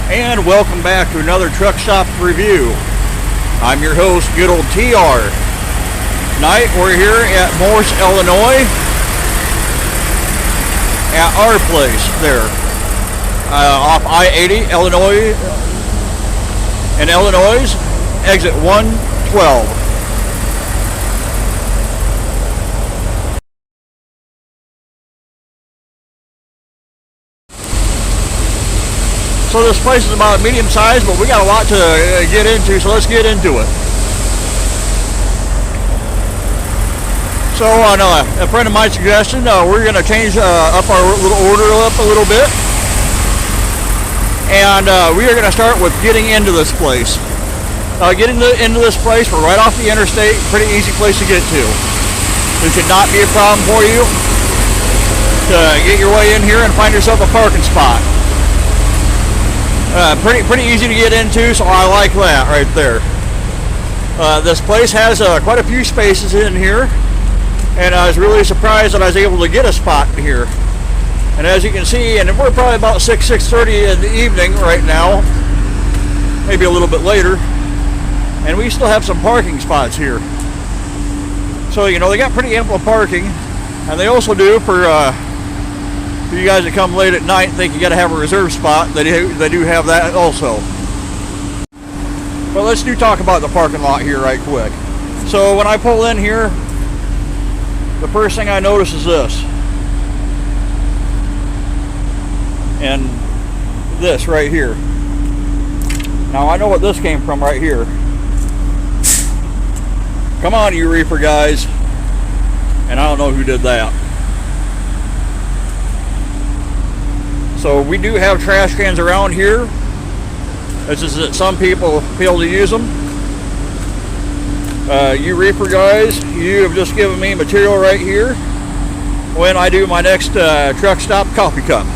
And welcome back to another truck stop review. I'm your host, good old TR. Tonight we're here at Morris, Illinois, at our place there, off I-80, Illinois, in Illinois, exit 112. So this place is about medium size, but we got a lot to get into, so let's get into it. So on a friend of mine's suggestion, we're going to change up our little order up a little bit. And we are going to start with getting into this place. Getting into this place, we're right off the interstate, pretty easy place to get to. It should not be a problem for you to get your way in here and find yourself a parking spot. Pretty easy to get into, so I like that right there. This place has quite a few spaces in here, and I was really surprised that I was able to get a spot here. And as you can see, and we're probably about 6:30 in the evening right now, maybe a little bit later, and we still have some parking spots here. So you know, they got pretty ample parking, and they also do for you guys that come late at night and think you got to have a reserved spot. They do have that also. But let's talk about the parking lot here right quick. So when I pull in here, the first thing I notice is this, and this right here. Now I know what this came from right here. Come on, you reefer guys. And I don't know who did that. So we do have trash cans around here. It's just that some people fail to use them. You reefer guys, you have just given me material right here when I do my next truck stop coffee cup.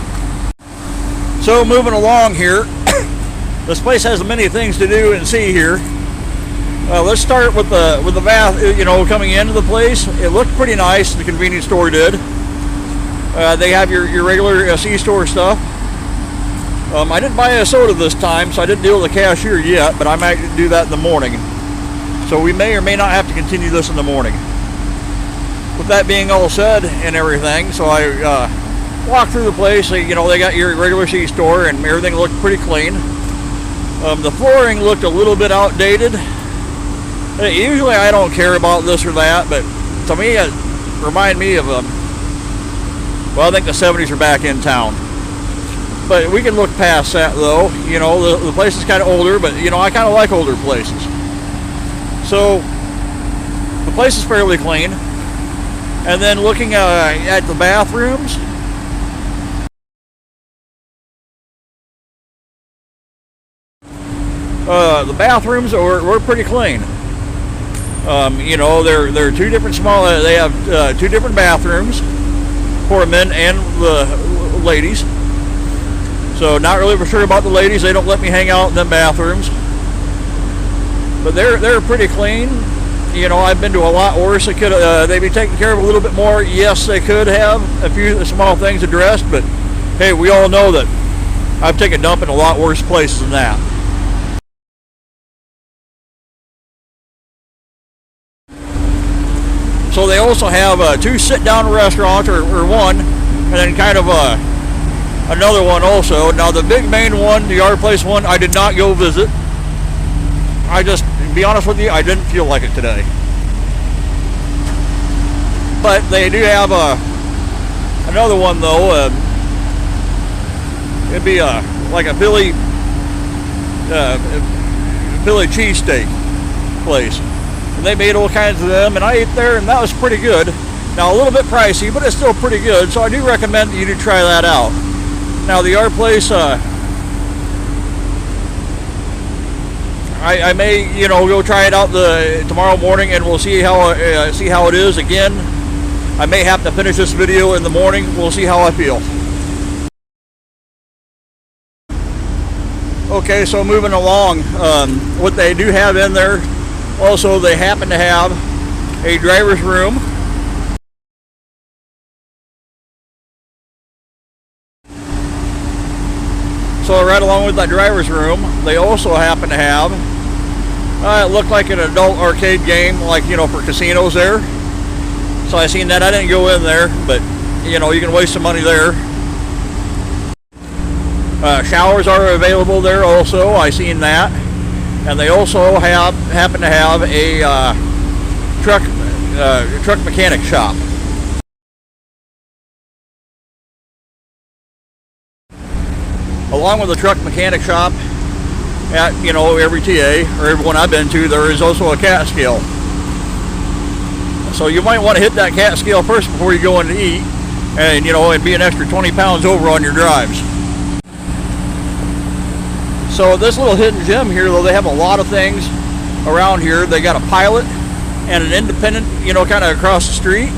So moving along here, this place has many things to do and see here. Let's start with the bath. You know, coming into the place, it looked pretty nice. The convenience store did. They have your regular C-store stuff. I didn't buy a soda this time, so I didn't deal with the cashier yet, but I might do that in the morning. So we may or may not have to continue this in the morning. With that being all said and everything, so I walked through the place. You know, they got your regular C-store and everything looked pretty clean. The flooring looked a little bit outdated. Usually I don't care about this or that, but to me it reminded me of well, I think the 70s are back in town. But we can look past that though. You know, the place is kind of older, but you know, I kind of like older places. So the place is fairly clean. And then looking at the bathrooms, the bathrooms were pretty clean. You know, they're two different small. They have two different bathrooms for men and the ladies. So not really for sure about the ladies. They don't let me hang out in them bathrooms. But they're pretty clean. You know, I've been to a lot worse. They could they be taken care of a little bit more. Yes, they could have a few small things addressed. But hey, we all know that I've taken a dump in a lot worse places than that. So they also have two sit-down restaurants, or one, and then kind of another one also. Now the big main one, the Our Place one, I did not go visit. To be honest with you, I didn't feel like it today. But they do have another one though. It'd be like a Philly cheesesteak place. And they made all kinds of them, and I ate there, and that was pretty good. Now a little bit pricey, but it's still pretty good. So I do recommend that you do try that out. Now the Our Place, I may, you know, go try it out tomorrow morning, and we'll see how it is. Again, I may have to finish this video in the morning. We'll see how I feel. Okay, so moving along, what they do have in there, also they happen to have a driver's room. So right along with that driver's room, they also happen to have, it looked like an adult arcade game, like, you know, for casinos there. So I seen that. I didn't go in there, but, you know, you can waste some money there. Showers are available there also. I seen that. And they also happen to have a truck mechanic shop. Along with the truck mechanic shop, at, you know, every TA or every one I've been to, there is also a cat scale. So you might want to hit that cat scale first before you go in to eat, and, you know, and be an extra 20 pounds over on your drives. So this little hidden gem here, though, they have a lot of things around here. They got a pilot and an independent, you know, kind of across the street.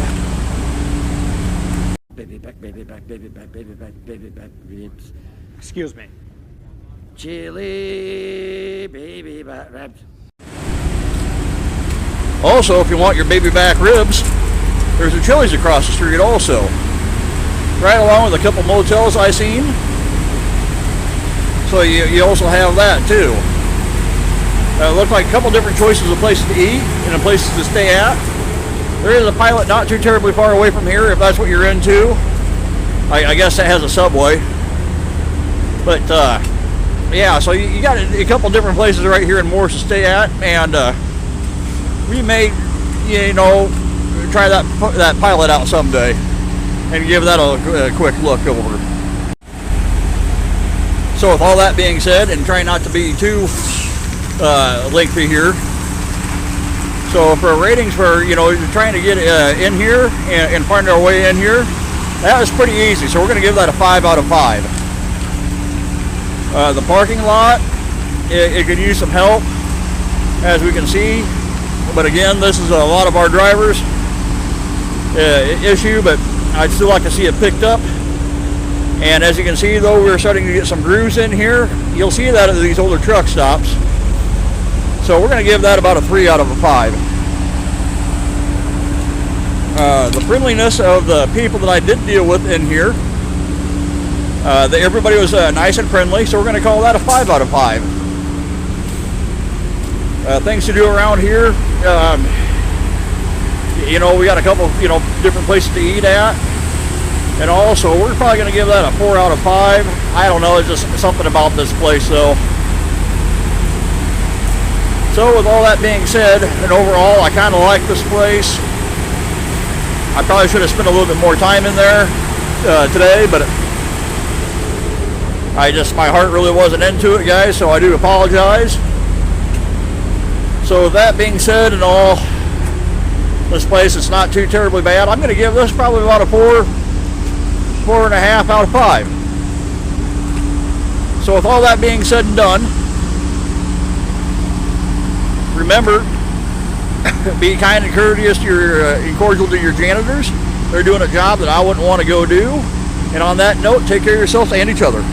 Baby back, baby back, baby back, baby back, baby back, ribs. Excuse me. Chilli, baby back ribs. Also, if you want your baby back ribs, there's a Chili's across the street also. Right along with a couple motels I seen. So you also have that too. Look like a couple different choices of places to eat and of places to stay at. There is a pilot not too terribly far away from here if that's what you're into. I guess that has a Subway. But yeah, so you got a couple different places right here in Morris to stay at, and we may, you know, try that pilot out someday and give that a quick look over. So with all that being said, and trying not to be too lengthy here, so for ratings for, you know, trying to get in here and find our way in here, that was pretty easy. So we're going to give that a 5 out of 5. The parking lot, it could use some help, as we can see. But again, this is a lot of our drivers' issue, but I'd still like to see it picked up. And as you can see, though, we're starting to get some grooves in here. You'll see that at these older truck stops. So we're going to give that about a 3 out of a 5. The friendliness of the people that I did deal with in here, everybody was nice and friendly, so we're going to call that a 5 out of 5. Things to do around here, you know, we got a couple, you know, different places to eat at. And also, we're probably going to give that a 4 out of 5. I don't know, it's just something about this place, though. So with all that being said, and overall, I kind of like this place. I probably should have spent a little bit more time in there today, but my heart really wasn't into it, guys, so I do apologize. So with that being said and all, this place is not too terribly bad. I'm going to give this probably about a 4.5 out of 5. So with all that being said and done, remember, be kind and courteous to and cordial to your janitors. They're doing a job that I wouldn't want to go do. And on that note, take care of yourself and each other.